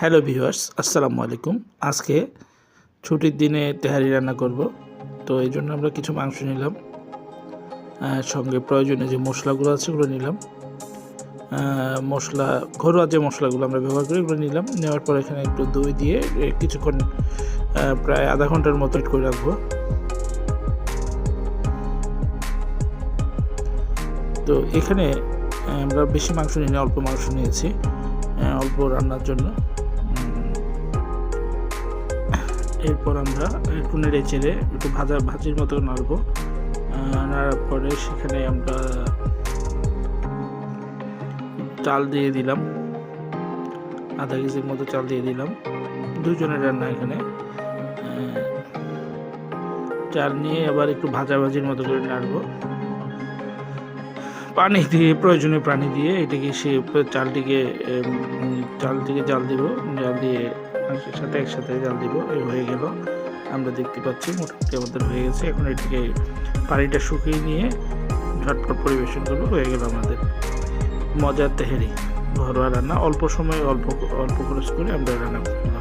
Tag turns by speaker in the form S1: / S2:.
S1: Hello viewers, আসসালামু আলাইকুম। আজকে ছুটির দিনে তেহারি রান্না করব। তো এই জন্য আমরা কিছু মাংস নিলাম, সঙ্গে প্রয়োজনীয় যে মশলাগুলো আছে ওগুলো নিলাম। মশলা ঘরোয়া যে মশলাগুলো আমরা ব্যবহার করি ওগুলো নিলাম। নেওয়ার পর এখানে একটু দই দিয়ে কিছুক্ষণ প্রায় আধা ঘন্টার মতো করে রাখবো। তো এখানে আমরা বেশি মাংস নিই না, অল্প মাংস নিয়েছি অল্প রান্নার জন্য। এরপর আমরা একটু নেড়ে চেড়ে একটু ভাজির মতো নাড়বো। নাড়ার পরে সেখানে আমরা চাল দিয়ে দিলাম, আধা কেজির মতো চাল দিয়ে দিলাম। দুজনের রান্না এখানে। চাল নিয়ে আবার একটু ভাজির মতো করে নাড়বো। পানি দিয়ে, প্রয়োজনীয় পানি দিয়ে এটাকে চালটিকে জাল দিব। জাল দিয়ে সাথে একসাথে জাল দিব। এই হয়ে গেল, আমরা দেখতে পাচ্ছি মোটামুটি আমাদের হয়ে গেছে। এখন এটাকে পানিটা শুকিয়ে নিয়ে ঝটপট পরিবেশন করবো। হয়ে গেল আমাদের মজার তেহারি, ঘরোয়া রান্না। অল্প সময় অল্প খরচ করে আমরা রান্না করলাম।